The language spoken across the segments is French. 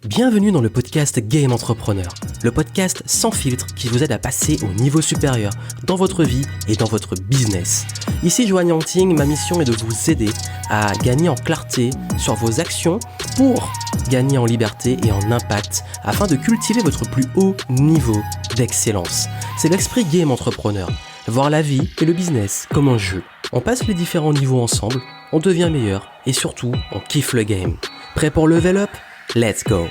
Bienvenue dans le podcast Game Entrepreneur, le podcast sans filtre qui vous aide à passer au niveau supérieur dans votre vie et dans votre business. Ici Joanne Yangting, ma mission est de vous aider à gagner en clarté sur vos actions pour gagner en liberté et en impact afin de cultiver votre plus haut niveau d'excellence. C'est l'esprit Game Entrepreneur, voir la vie et le business comme un jeu. On passe les différents niveaux ensemble, on devient meilleur et surtout on kiffe le game. Prêt pour level up ? Let's go!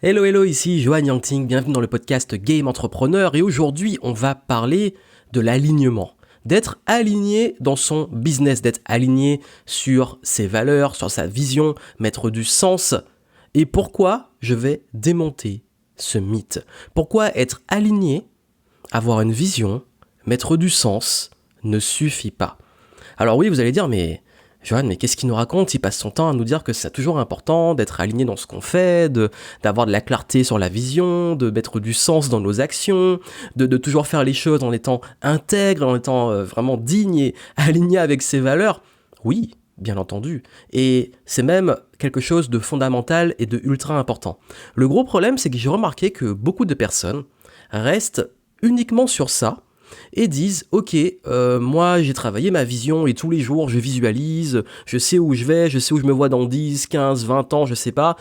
Hello, ici Joanne Yangting, bienvenue dans le podcast Game Entrepreneur et aujourd'hui on va parler de l'alignement. D'être aligné dans son business, d'être aligné sur ses valeurs, sur sa vision, mettre du sens. Et pourquoi je vais démonter ce mythe? Pourquoi être aligné, avoir une vision, mettre du sens ne suffit pas? Alors oui, vous allez dire, mais Joanne, mais qu'est-ce qu'il nous raconte? Il passe son temps à nous dire que c'est toujours important d'être aligné dans ce qu'on fait, d'avoir de la clarté sur la vision, de mettre du sens dans nos actions, de toujours faire les choses en étant intègre, en étant vraiment digne et aligné avec ses valeurs. Oui, bien entendu. Et c'est même quelque chose de fondamental et de ultra important. Le gros problème, c'est que j'ai remarqué que beaucoup de personnes restent uniquement sur ça, et disent ok, moi j'ai travaillé ma vision et tous les jours je visualise, je sais où je vais, je sais où je me vois dans 10, 15, 20 ans, je sais pas,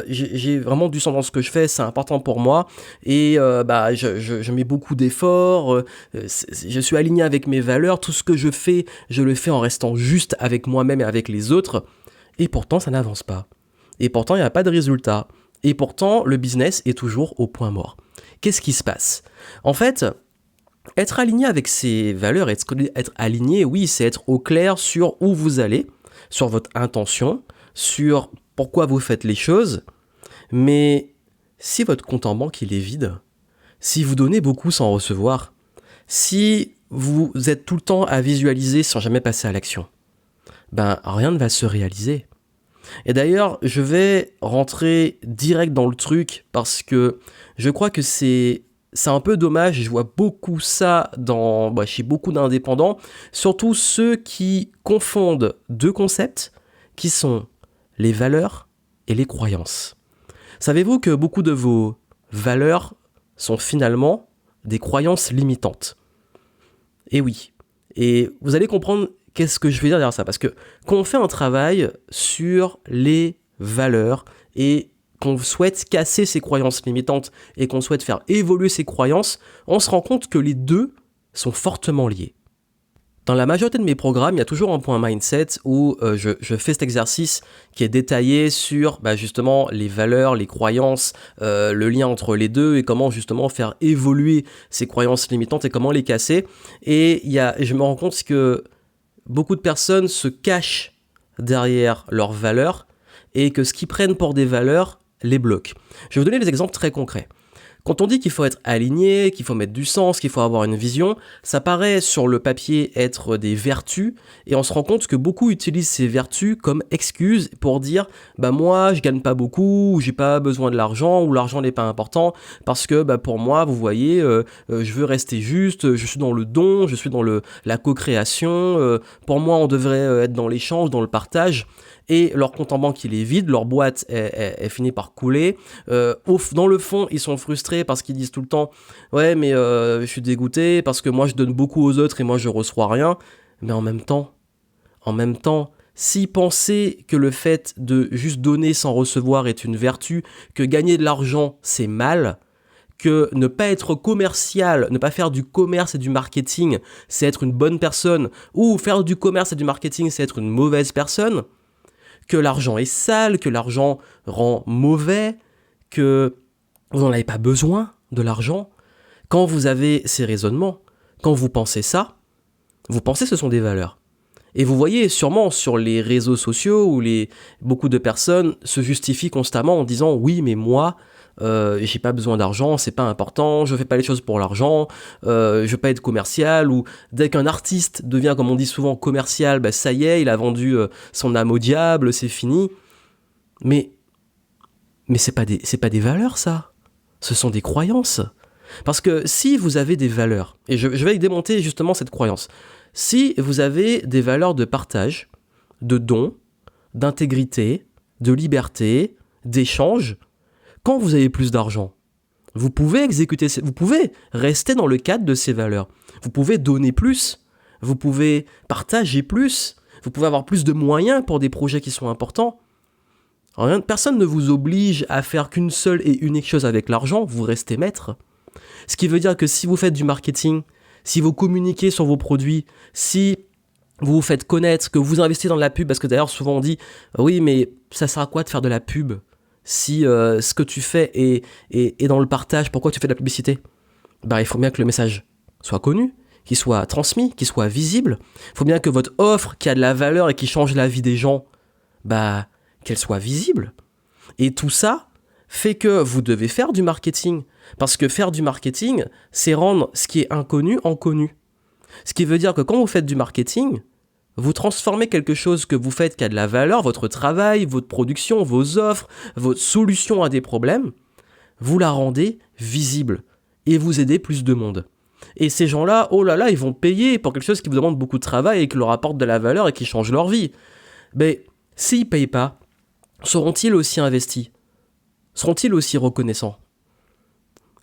j'ai vraiment du sens dans ce que je fais, c'est important pour moi et je mets beaucoup d'efforts, je suis aligné avec mes valeurs, tout ce que je le fais en restant juste avec moi-même et avec les autres, et pourtant ça n'avance pas, et pourtant il n'y a pas de résultat, et pourtant le business est toujours au point mort. Qu'est-ce qui se passe? En fait, être aligné avec ses valeurs, être aligné, oui, c'est être au clair sur où vous allez, sur votre intention, sur pourquoi vous faites les choses. Mais si votre compte en banque il est vide, si vous donnez beaucoup sans recevoir, si vous êtes tout le temps à visualiser sans jamais passer à l'action, ben rien ne va se réaliser. Et d'ailleurs, je vais rentrer direct dans le truc parce que je crois que c'est un peu dommage, je vois beaucoup ça chez beaucoup d'indépendants, surtout ceux qui confondent deux concepts qui sont les valeurs et les croyances. Savez-vous que beaucoup de vos valeurs sont finalement des croyances limitantes? Et oui, et vous allez comprendre qu'est-ce que je veux dire derrière ça, parce que quand on fait un travail sur les valeurs et qu'on souhaite casser ces croyances limitantes et qu'on souhaite faire évoluer ces croyances, on se rend compte que les deux sont fortement liés. Dans la majorité de mes programmes, il y a toujours un point mindset où je fais cet exercice qui est détaillé sur justement les valeurs, les croyances, le lien entre les deux et comment justement faire évoluer ces croyances limitantes et comment les casser. Et je me rends compte que beaucoup de personnes se cachent derrière leurs valeurs et que ce qu'ils prennent pour des valeurs les bloque. Je vais vous donner des exemples très concrets. Quand on dit qu'il faut être aligné, qu'il faut mettre du sens, qu'il faut avoir une vision, ça paraît sur le papier être des vertus et on se rend compte que beaucoup utilisent ces vertus comme excuse pour dire moi je gagne pas beaucoup, ou j'ai pas besoin de l'argent, ou l'argent n'est pas important parce que pour moi vous voyez je veux rester juste, je suis dans le don, je suis dans la co-création, pour moi on devrait être dans l'échange, dans le partage. Et leur compte en banque il est vide, leur boîte est finie par couler. Dans le fond, ils sont frustrés parce qu'ils disent tout le temps « Ouais, mais je suis dégoûté parce que moi je donne beaucoup aux autres et moi je reçois rien. » Mais en même temps, s'ils pensaient que le fait de juste donner sans recevoir est une vertu, que gagner de l'argent c'est mal, que ne pas être commercial, ne pas faire du commerce et du marketing, c'est être une bonne personne, ou faire du commerce et du marketing, c'est être une mauvaise personne, que l'argent est sale, que l'argent rend mauvais, que vous n'en avez pas besoin de l'argent. Quand vous avez ces raisonnements, quand vous pensez ça, vous pensez que ce sont des valeurs. Et vous voyez sûrement sur les réseaux sociaux où beaucoup de personnes se justifient constamment en disant « Oui, mais moi, j'ai pas besoin d'argent, c'est pas important, je fais pas les choses pour l'argent, je veux pas être commercial » ou dès qu'un artiste devient, comme on dit souvent, commercial, ça y est, il a vendu son âme au diable, c'est fini. Mais c'est pas des valeurs, ça. Ce sont des croyances. Parce que si vous avez des valeurs, et je vais démonter justement cette croyance, Si vous avez des valeurs de partage, de don, d'intégrité, de liberté, d'échange, quand vous avez plus d'argent, vous pouvez vous pouvez rester dans le cadre de ces valeurs. Vous pouvez donner plus, vous pouvez partager plus, vous pouvez avoir plus de moyens pour des projets qui sont importants. Personne ne vous oblige à faire qu'une seule et unique chose avec l'argent, vous restez maître. Ce qui veut dire que si vous faites du marketing, si vous communiquez sur vos produits, si vous vous faites connaître, que vous investissez dans de la pub, parce que d'ailleurs souvent on dit « Oui, mais ça sert à quoi de faire de la pub si ce que tu fais est dans le partage, pourquoi tu fais de la publicité ?» Il faut bien que le message soit connu, qu'il soit transmis, qu'il soit visible. Il faut bien que votre offre qui a de la valeur et qui change la vie des gens, qu'elle soit visible. Et tout ça fait que vous devez faire du marketing. Parce que faire du marketing, c'est rendre ce qui est inconnu en connu. Ce qui veut dire que quand vous faites du marketing, vous transformez quelque chose que vous faites qui a de la valeur, votre travail, votre production, vos offres, votre solution à des problèmes, vous la rendez visible et vous aidez plus de monde. Et ces gens-là, oh là là, ils vont payer pour quelque chose qui vous demande beaucoup de travail et qui leur apporte de la valeur et qui change leur vie. Mais s'ils ne payent pas, seront-ils aussi investis ? Seront-ils aussi reconnaissants ?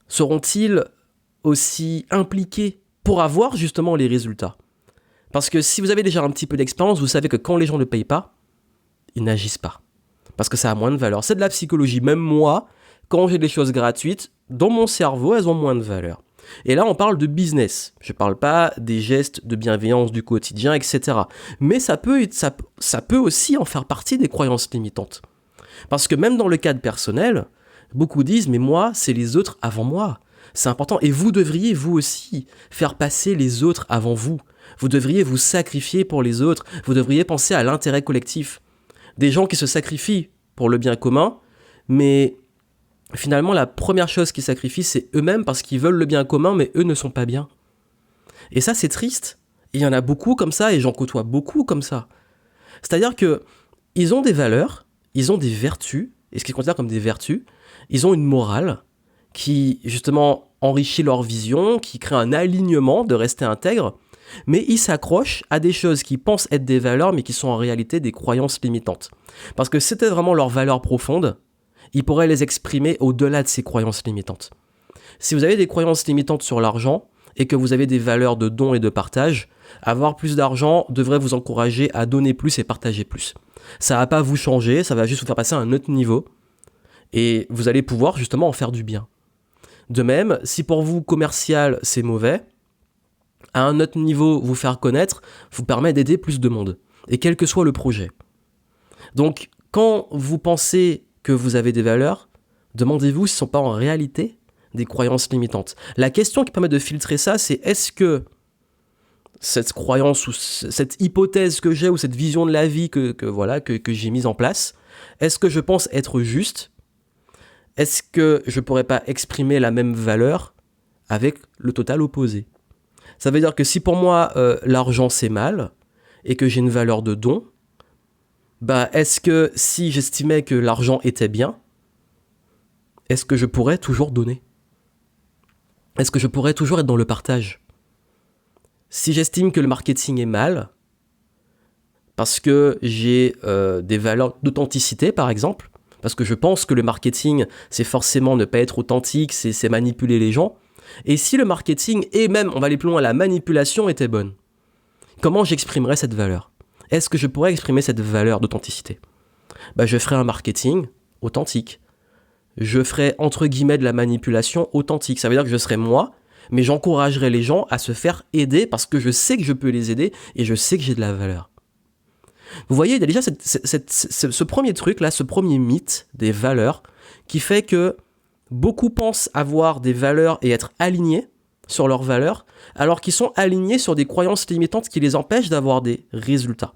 Seront-ils aussi impliqués pour avoir justement les résultats ? Parce que si vous avez déjà un petit peu d'expérience, vous savez que quand les gens ne payent pas, ils n'agissent pas. Parce que ça a moins de valeur. C'est de la psychologie. Même moi, quand j'ai des choses gratuites, dans mon cerveau, elles ont moins de valeur. Et là, on parle de business. Je ne parle pas des gestes de bienveillance du quotidien, etc. Mais ça peut aussi en faire partie des croyances limitantes. Parce que même dans le cadre personnel, beaucoup disent « mais moi, c'est les autres avant moi ». C'est important. Et vous devriez, vous aussi, faire passer les autres avant vous. Vous devriez vous sacrifier pour les autres. Vous devriez penser à l'intérêt collectif. Des gens qui se sacrifient pour le bien commun, mais finalement, la première chose qu'ils sacrifient, c'est eux-mêmes parce qu'ils veulent le bien commun, mais eux ne sont pas bien. Et ça, c'est triste. Et il y en a beaucoup comme ça, et j'en côtoie beaucoup comme ça. C'est-à-dire qu'ils ont des valeurs, ils ont des vertus, et ce qu'ils considèrent comme des vertus, ils ont une morale qui, justement, enrichit leur vision, qui crée un alignement de rester intègre, mais ils s'accrochent à des choses qui pensent être des valeurs, mais qui sont en réalité des croyances limitantes. Parce que si c'était vraiment leurs valeurs profondes, ils pourraient les exprimer au-delà de ces croyances limitantes. Si vous avez des croyances limitantes sur l'argent, et que vous avez des valeurs de don et de partage, avoir plus d'argent devrait vous encourager à donner plus et partager plus. Ça va pas vous changer, ça va juste vous faire passer à un autre niveau, et vous allez pouvoir justement en faire du bien. De même, si pour vous commercial c'est mauvais, à un autre niveau vous faire connaître vous permet d'aider plus de monde, et quel que soit le projet. Donc quand vous pensez que vous avez des valeurs, demandez-vous si ce ne sont pas en réalité des croyances limitantes. La question qui permet de filtrer ça, c'est est-ce que cette croyance ou cette hypothèse que j'ai ou cette vision de la vie que j'ai mise en place, est-ce que je pense être juste ? Est-ce que je ne pourrais pas exprimer la même valeur avec le total opposé ? Ça veut dire que si pour moi l'argent c'est mal et que j'ai une valeur de don, est-ce que si j'estimais que l'argent était bien, est-ce que je pourrais toujours donner ? Est-ce que je pourrais toujours être dans le partage ? Si j'estime que le marketing est mal, parce que j'ai des valeurs d'authenticité par exemple, parce que je pense que le marketing c'est forcément ne pas être authentique, c'est manipuler les gens, et si le marketing et même, on va aller plus loin, la manipulation était bonne, comment j'exprimerais cette valeur ? Est-ce que je pourrais exprimer cette valeur d'authenticité ? Je ferais un marketing authentique. Je ferais entre guillemets de la manipulation authentique. Ça veut dire que je serais moi, mais j'encouragerais les gens à se faire aider parce que je sais que je peux les aider et je sais que j'ai de la valeur. Vous voyez, il y a déjà ce premier truc là, ce premier mythe des valeurs qui fait que beaucoup pensent avoir des valeurs et être alignés sur leurs valeurs, alors qu'ils sont alignés sur des croyances limitantes qui les empêchent d'avoir des résultats.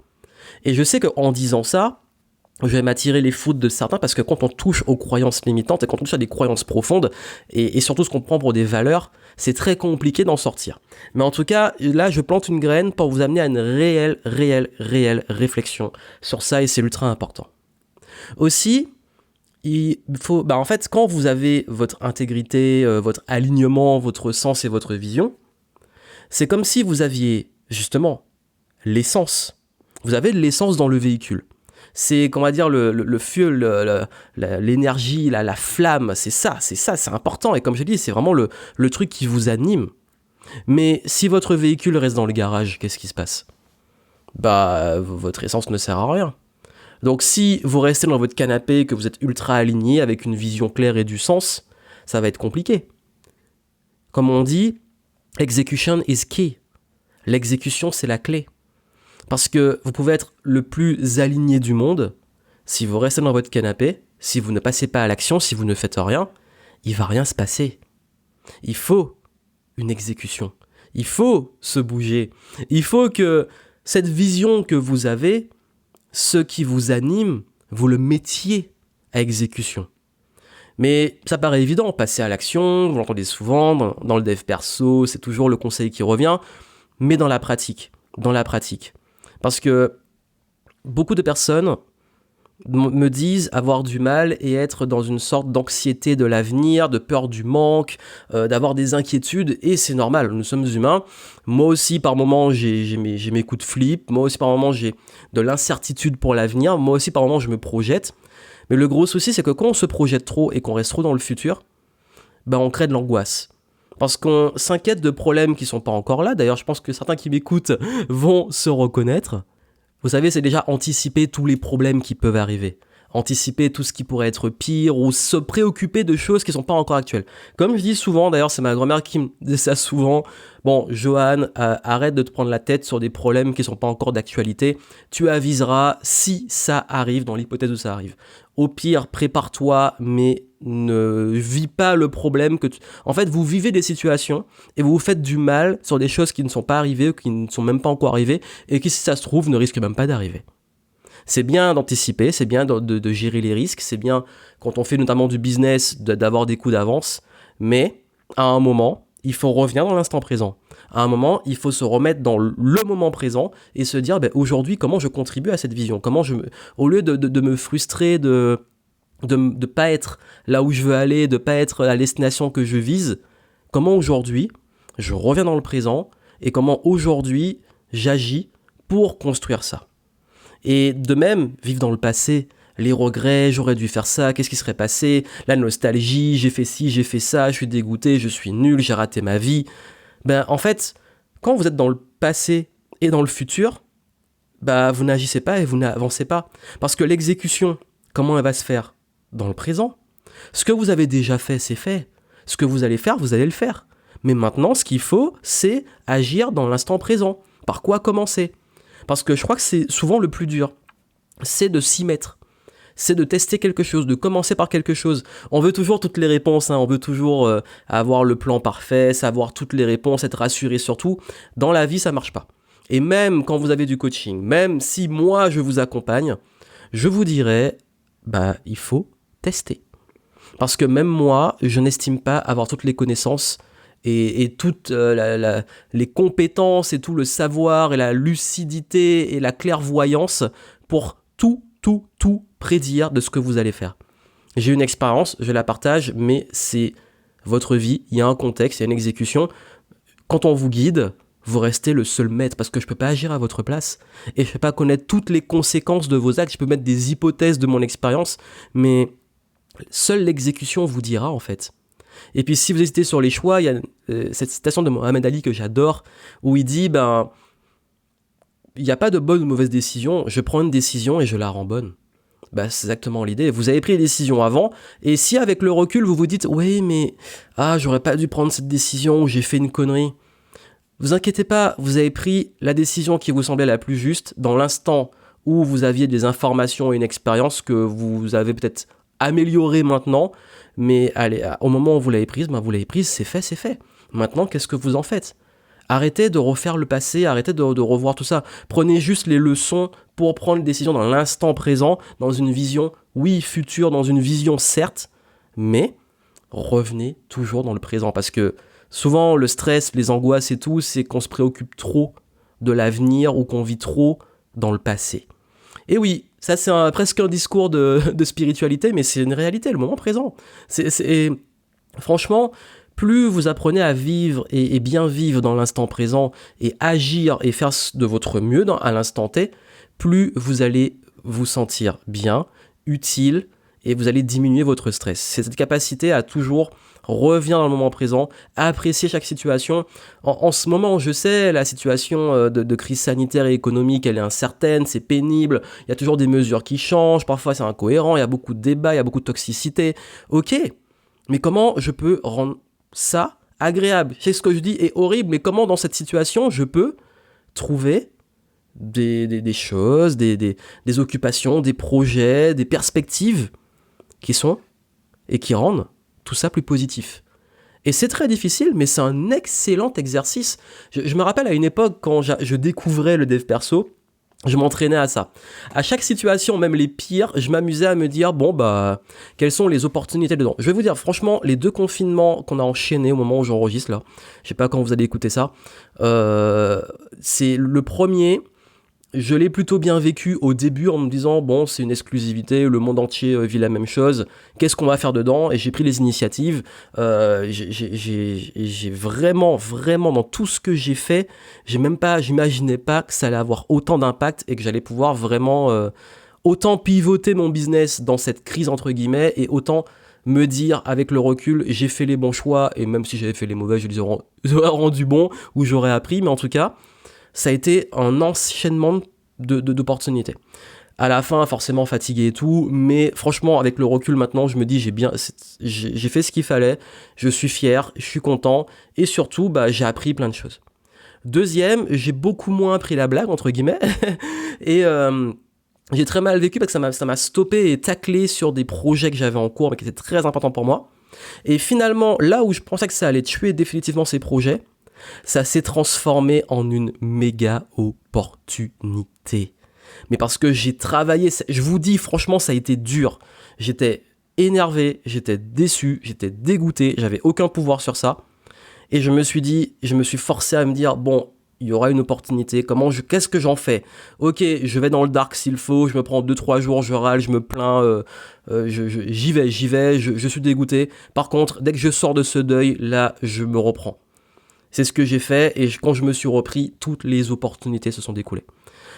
Et je sais qu'en disant ça, je vais m'attirer les foudres de certains, parce que quand on touche aux croyances limitantes, et quand on touche à des croyances profondes, et surtout ce qu'on prend pour des valeurs, c'est très compliqué d'en sortir. Mais en tout cas, là, je plante une graine pour vous amener à une réelle réflexion sur ça, et c'est ultra important. Aussi, il faut, en fait, quand vous avez votre intégrité, votre alignement, votre sens et votre vision, c'est comme si vous aviez justement, l'essence. Vous avez de l'essence dans le véhicule. C'est, comment dire, le fuel, l'énergie, la flamme, c'est important. Et comme je dis, c'est vraiment le truc qui vous anime. Mais si votre véhicule reste dans le garage, qu'est-ce qui se passe ? Votre essence ne sert à rien. Donc si vous restez dans votre canapé, que vous êtes ultra aligné, avec une vision claire et du sens, ça va être compliqué. Comme on dit, execution is key. L'exécution, c'est la clé. Parce que vous pouvez être le plus aligné du monde, si vous restez dans votre canapé, si vous ne passez pas à l'action, si vous ne faites rien, il va rien se passer. Il faut une exécution. Il faut se bouger. Il faut que cette vision que vous avez, ce qui vous anime, vous le mettiez à exécution. Mais ça paraît évident, passer à l'action, vous l'entendez souvent, dans le dev perso, c'est toujours le conseil qui revient, mais dans la pratique. Parce que beaucoup de personnes me disent avoir du mal et être dans une sorte d'anxiété de l'avenir, de peur du manque, d'avoir des inquiétudes, et c'est normal, nous sommes humains. Moi aussi, par moments, j'ai mes coups de flip, moi aussi, par moments, j'ai de l'incertitude pour l'avenir, moi aussi, par moments, je me projette. Mais le gros souci, c'est que quand on se projette trop et qu'on reste trop dans le futur, on crée de l'angoisse. Parce qu'on s'inquiète de problèmes qui sont pas encore là. D'ailleurs, je pense que certains qui m'écoutent vont se reconnaître. Vous savez, c'est déjà anticiper tous les problèmes qui peuvent arriver. Anticiper tout ce qui pourrait être pire ou se préoccuper de choses qui sont pas encore actuelles. Comme je dis souvent, d'ailleurs, c'est ma grand-mère qui me dit ça souvent. Bon, Johan, arrête de te prendre la tête sur des problèmes qui sont pas encore d'actualité. Tu aviseras si ça arrive, dans l'hypothèse où ça arrive. Au pire, prépare-toi, mais ne vis pas le problème que tu... En fait, vous vivez des situations et vous vous faites du mal sur des choses qui ne sont pas arrivées ou qui ne sont même pas encore arrivées et qui, si ça se trouve, ne risquent même pas d'arriver. C'est bien d'anticiper, c'est bien de gérer les risques, c'est bien, quand on fait notamment du business, d'avoir des coups d'avance, mais à un moment, il faut revenir dans l'instant présent. À un moment, il faut se remettre dans le moment présent et se dire, aujourd'hui, comment je contribue à cette vision ? Au lieu de me frustrer, de pas être là où je veux aller, de pas être à la destination que je vise, comment aujourd'hui, je reviens dans le présent et comment aujourd'hui, j'agis pour construire ça. Et de même, vivre dans le passé, les regrets, j'aurais dû faire ça, qu'est-ce qui serait passé, la nostalgie, j'ai fait ci, j'ai fait ça, je suis dégoûté, je suis nul, j'ai raté ma vie. En fait, quand vous êtes dans le passé et dans le futur, vous n'agissez pas et vous n'avancez pas. Parce que l'exécution, comment elle va se faire ? Dans le présent. Ce que vous avez déjà fait, c'est fait. Ce que vous allez faire, vous allez le faire. Mais maintenant, ce qu'il faut, c'est agir dans l'instant présent. Par quoi commencer ? Parce que je crois que c'est souvent le plus dur. C'est de s'y mettre. C'est de tester quelque chose, de commencer par quelque chose. On veut toujours toutes les réponses, on veut toujours avoir le plan parfait, savoir toutes les réponses, être rassuré surtout. Dans la vie, ça marche pas. Et même quand vous avez du coaching, même si moi je vous accompagne, je vous dirais, il faut tester. Parce que même moi, je n'estime pas avoir toutes les connaissances et toutes les compétences et tout le savoir et la lucidité et la clairvoyance pour tout prédire de ce que vous allez faire. J'ai une expérience, je la partage, mais c'est votre vie, il y a un contexte, il y a une exécution. Quand on vous guide, vous restez le seul maître parce que je ne peux pas agir à votre place et je ne peux pas connaître toutes les conséquences de vos actes. Je peux mettre des hypothèses de mon expérience, mais seule l'exécution vous dira en fait. Et puis si vous hésitez sur les choix, il y a cette citation de Mohamed Ali que j'adore, où il dit, il n'y a pas de bonne ou mauvaise décision, je prends une décision et je la rends bonne. C'est exactement l'idée. Vous avez pris les décisions avant, et si avec le recul vous vous dites, oui mais, j'aurais pas dû prendre cette décision, ou j'ai fait une connerie, vous inquiétez pas, vous avez pris la décision qui vous semblait la plus juste, dans l'instant où vous aviez des informations et une expérience que vous avez peut-être améliorée maintenant, mais allez, au moment où vous l'avez prise, c'est fait. Maintenant, qu'est-ce que vous en faites ? Arrêtez de refaire le passé, arrêtez de revoir tout ça. Prenez juste les leçons pour prendre les décisions dans l'instant présent, dans une vision, oui, future, dans une vision, certes, mais revenez toujours dans le présent. Parce que souvent, le stress, les angoisses et tout, c'est qu'on se préoccupe trop de l'avenir ou qu'on vit trop dans le passé. Et oui, ça c'est presque un discours de spiritualité, mais c'est une réalité, le moment présent. Franchement, Plus vous apprenez à vivre et bien vivre dans l'instant présent et agir et faire de votre mieux à l'instant T, plus vous allez vous sentir bien, utile et vous allez diminuer votre stress. C'est cette capacité à toujours revenir dans le moment présent, à apprécier chaque situation. En ce moment, je sais, la situation de crise sanitaire et économique, elle est incertaine, c'est pénible, il y a toujours des mesures qui changent, parfois c'est incohérent, il y a beaucoup de débats, il y a beaucoup de toxicité. Ok, mais comment je peux rendre ça agréable? C'est ce que je dis est horrible, mais comment dans cette situation je peux trouver des choses, des occupations, des projets, des perspectives qui sont et qui rendent tout ça plus positif. Et c'est très difficile, mais c'est un excellent exercice. Je me rappelle à une époque, quand je découvrais le dev perso, je m'entraînais à ça. À chaque situation, même les pires, je m'amusais à me dire, quelles sont les opportunités dedans. Je vais vous dire, franchement, les 2 confinements qu'on a enchaînés au moment où j'enregistre, là, je sais pas quand vous allez écouter ça, c'est le premier. Je l'ai plutôt bien vécu au début en me disant, c'est une exclusivité, le monde entier vit la même chose, qu'est-ce qu'on va faire dedans? Et j'ai pris les initiatives, j'ai vraiment, dans tout ce que j'ai fait, j'imaginais pas que ça allait avoir autant d'impact et que j'allais pouvoir vraiment autant pivoter mon business dans cette crise entre guillemets et autant me dire avec le recul, j'ai fait les bons choix et même si j'avais fait les mauvais, je les aurais rendus bons ou j'aurais appris, mais en tout cas, ça a été un enchaînement d'opportunités. À la fin, forcément fatigué et tout, mais franchement, avec le recul maintenant, je me dis, j'ai fait ce qu'il fallait, je suis fier, je suis content, et surtout, j'ai appris plein de choses. Deuxième, j'ai beaucoup moins pris la blague, entre guillemets, et j'ai très mal vécu parce que ça m'a stoppé et taclé sur des projets que j'avais en cours, mais qui étaient très importants pour moi. Et finalement, là où je pensais que ça allait tuer définitivement ces projets, ça s'est transformé en une méga opportunité. Mais parce que j'ai travaillé, je vous dis franchement, ça a été dur. J'étais énervé, j'étais déçu, j'étais dégoûté, j'avais aucun pouvoir sur ça. Et je me suis forcé à me dire, il y aura une opportunité, qu'est-ce que j'en fais? Ok, je vais dans le dark s'il faut, je me prends 2-3 jours, je râle, je me plains, j'y vais, je suis dégoûté. Par contre, dès que je sors de ce deuil, là, je me reprends. C'est ce que j'ai fait et quand je me suis repris, toutes les opportunités se sont découlées.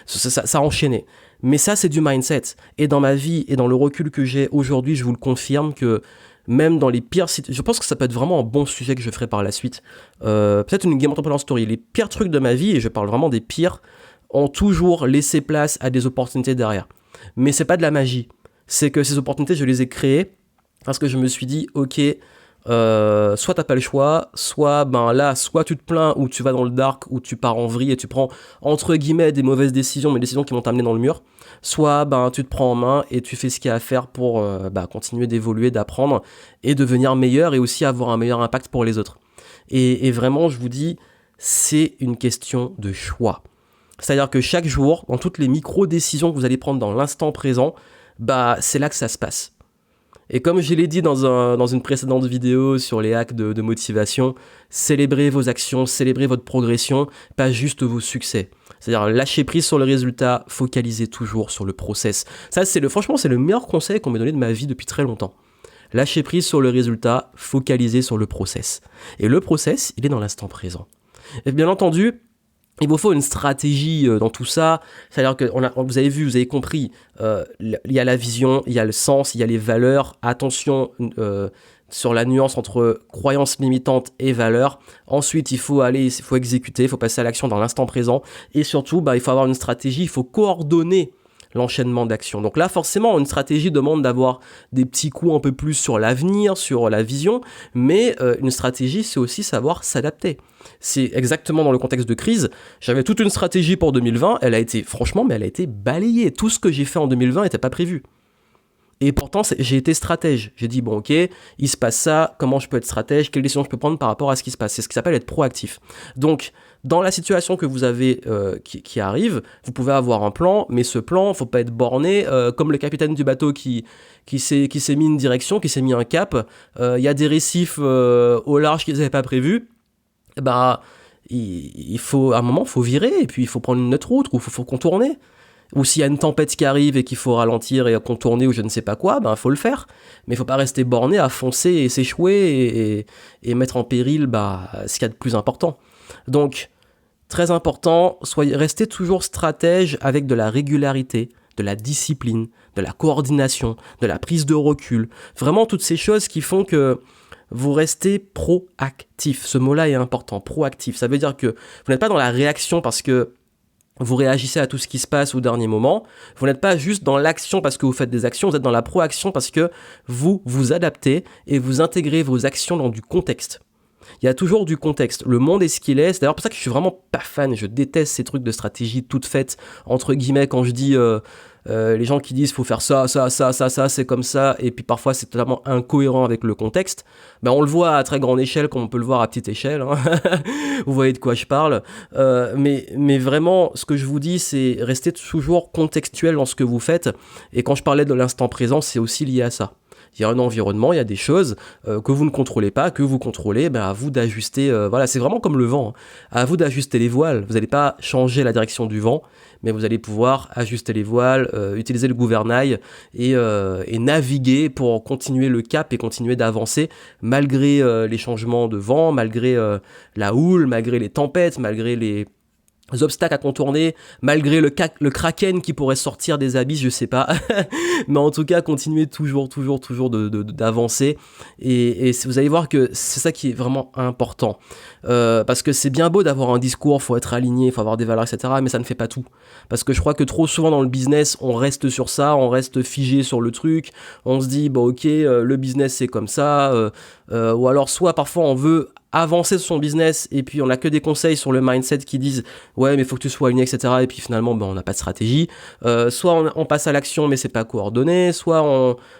Ça a enchaîné. Mais ça, c'est du mindset. Et dans ma vie et dans le recul que j'ai aujourd'hui, je vous le confirme que même dans les pires situations, je pense que ça peut être vraiment un bon sujet que je ferai par la suite. Peut-être une Game Entrepreneur Story. Les pires trucs de ma vie, et je parle vraiment des pires, ont toujours laissé place à des opportunités derrière. Mais c'est pas de la magie. C'est que ces opportunités, je les ai créées parce que je me suis dit, ok, soit t'as pas le choix, soit soit tu te plains ou tu vas dans le dark ou tu pars en vrille et tu prends entre guillemets des mauvaises décisions, mais des décisions qui vont t'amener dans le mur, soit tu te prends en main et tu fais ce qu'il y a à faire pour continuer d'évoluer, d'apprendre et devenir meilleur et aussi avoir un meilleur impact pour les autres. Et vraiment, je vous dis, c'est une question de choix. C'est-à-dire que chaque jour, dans toutes les micro-décisions que vous allez prendre dans l'instant présent, c'est là que ça se passe. Et comme je l'ai dit dans une précédente vidéo sur les hacks de motivation, célébrez vos actions, célébrez votre progression, pas juste vos succès. C'est-à-dire lâcher prise sur le résultat, focalisez toujours sur le process. Ça, franchement, c'est le meilleur conseil qu'on m'ait donné de ma vie depuis très longtemps. Lâcher prise sur le résultat, focalisez sur le process. Et le process, il est dans l'instant présent. Et bien entendu, il vous faut une stratégie dans tout ça. C'est-à-dire que vous avez compris, il y a la vision, il y a le sens, il y a les valeurs. Attention sur la nuance entre croyances limitantes et valeurs. Ensuite, il faut exécuter, il faut passer à l'action dans l'instant présent. Et surtout, il faut avoir une stratégie, il faut coordonner l'enchaînement d'actions. Donc là, forcément, une stratégie demande d'avoir des petits coups un peu plus sur l'avenir, sur la vision, mais une stratégie, c'est aussi savoir s'adapter. C'est exactement dans le contexte de crise. J'avais toute une stratégie pour 2020, elle a été balayée. Tout ce que j'ai fait en 2020 n'était pas prévu. Et pourtant, j'ai été stratège. J'ai dit, ok, il se passe ça, comment je peux être stratège, quelles décisions je peux prendre par rapport à ce qui se passe. C'est ce qui s'appelle être proactif. Donc, dans la situation que vous avez qui arrive, vous pouvez avoir un plan, mais ce plan, faut pas être borné, comme le capitaine du bateau qui s'est mis une direction, qui s'est mis un cap. Il y a des récifs au large qu'ils n'avaient pas prévus. Il faut, à un moment, il faut virer, et puis il faut prendre une autre route, ou il faut contourner. ou s'il y a une tempête qui arrive et qu'il faut ralentir et contourner ou je ne sais pas quoi, ben faut le faire. Mais il faut pas rester borné à foncer et s'échouer et mettre en péril ce qu'il y a de plus important. Donc, très important, restez toujours stratège avec de la régularité, de la discipline, de la coordination, de la prise de recul. Vraiment toutes ces choses qui font que vous restez proactif. Ce mot-là est important, proactif. Ça veut dire que vous n'êtes pas dans la réaction parce que vous réagissez à tout ce qui se passe au dernier moment. Vous n'êtes pas juste dans l'action parce que vous faites des actions, vous êtes dans la proaction parce que vous vous adaptez et vous intégrez vos actions dans du contexte. Il y a toujours du contexte. Le monde est ce qu'il est. C'est d'ailleurs pour ça que je suis vraiment pas fan. Je déteste ces trucs de stratégie toutes faites, entre guillemets, quand je dis les gens qui disent faut faire ça, c'est comme ça, et puis parfois c'est totalement incohérent avec le contexte. Ben on le voit à très grande échelle comme on peut le voir à petite échelle. Hein. Vous voyez de quoi je parle. Mais vraiment, ce que je vous dis, c'est rester toujours contextuel dans ce que vous faites. Et quand je parlais de l'instant présent, c'est aussi lié à ça. Il y a un environnement, il y a des choses que vous ne contrôlez pas, que vous contrôlez, à vous d'ajuster. Voilà, c'est vraiment comme le vent. Hein. À vous d'ajuster les voiles. Vous n'allez pas changer la direction du vent, mais vous allez pouvoir ajuster les voiles, utiliser le gouvernail et naviguer pour continuer le cap et continuer d'avancer malgré les changements de vent, malgré la houle, malgré les tempêtes, malgré les obstacles à contourner, malgré le kraken qui pourrait sortir des abysses, je sais pas. Mais en tout cas, continuez toujours d'avancer. Et vous allez voir que c'est ça qui est vraiment important. Parce que c'est bien beau d'avoir un discours, faut être aligné, faut avoir des valeurs, etc. Mais ça ne fait pas tout. Parce que je crois que trop souvent dans le business, on reste sur ça, on reste figé sur le truc. On se dit, ok, le business c'est comme ça. Ou alors soit parfois on veut avancer sur son business et puis on n'a que des conseils sur le mindset qui disent ouais mais faut que tu sois aligné, etc. Et puis finalement on n'a pas de stratégie. Soit on passe à l'action mais c'est pas coordonné, soit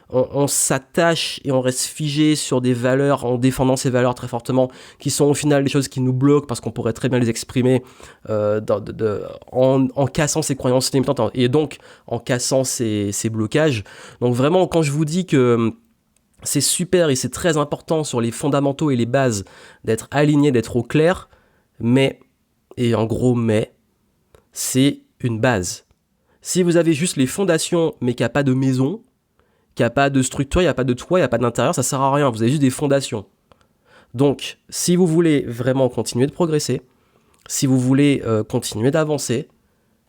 on s'attache et on reste figé sur des valeurs en défendant ces valeurs très fortement qui sont au final des choses qui nous bloquent parce qu'on pourrait très bien les exprimer en cassant ces croyances limitantes et donc en cassant ces blocages. Donc vraiment quand je vous dis que c'est super et c'est très important sur les fondamentaux et les bases d'être aligné, d'être au clair, mais c'est une base. Si vous avez juste les fondations, mais qu'il n'y a pas de maison, qu'il n'y a pas de structure, il n'y a pas de toit, il n'y a pas d'intérieur, ça ne sert à rien, vous avez juste des fondations. Donc, si vous voulez vraiment continuer de progresser, si vous voulez continuer d'avancer,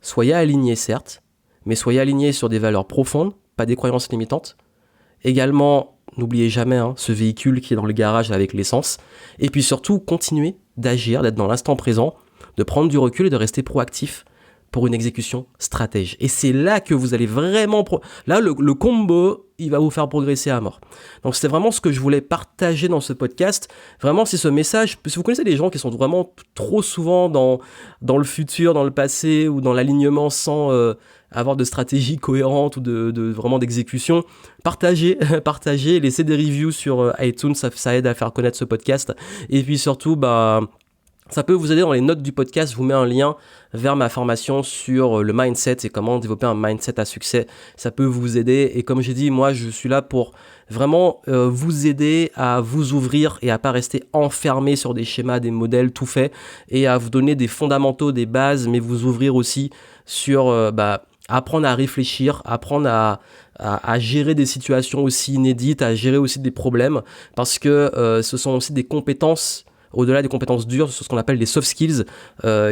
soyez aligné certes, mais soyez aligné sur des valeurs profondes, pas des croyances limitantes. Également, n'oubliez jamais ce véhicule qui est dans le garage avec l'essence. Et puis surtout, continuez d'agir, d'être dans l'instant présent, de prendre du recul et de rester proactif pour une exécution stratège. Et c'est là que vous allez vraiment... Là, le combo, il va vous faire progresser à mort. Donc, c'est vraiment ce que je voulais partager dans ce podcast. Vraiment, c'est ce message... Si vous connaissez des gens qui sont vraiment trop souvent dans le futur, dans le passé ou dans l'alignement sans avoir de stratégie cohérente ou de vraiment d'exécution, partagez, laissez des reviews sur iTunes, ça aide à faire connaître ce podcast. Et puis surtout, ça peut vous aider dans les notes du podcast, je vous mets un lien vers ma formation sur le mindset et comment développer un mindset à succès. Ça peut vous aider et comme j'ai dit, moi je suis là pour vraiment vous aider à vous ouvrir et à pas rester enfermé sur des schémas, des modèles tout faits et à vous donner des fondamentaux, des bases, mais vous ouvrir aussi sur apprendre à réfléchir, apprendre à gérer des situations aussi inédites, à gérer aussi des problèmes parce que ce sont aussi des compétences. Au-delà des compétences dures, c'est ce qu'on appelle les soft skills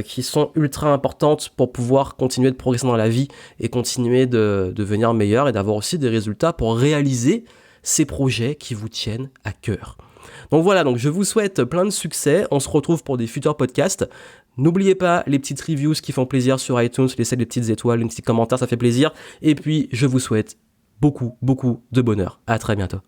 qui sont ultra importantes pour pouvoir continuer de progresser dans la vie et continuer de devenir meilleur et d'avoir aussi des résultats pour réaliser ces projets qui vous tiennent à cœur. Donc voilà, donc je vous souhaite plein de succès. On se retrouve pour des futurs podcasts. N'oubliez pas les petites reviews qui font plaisir sur iTunes, laissez des petites étoiles, un petit commentaire, ça fait plaisir. Et puis, je vous souhaite beaucoup de bonheur. À très bientôt.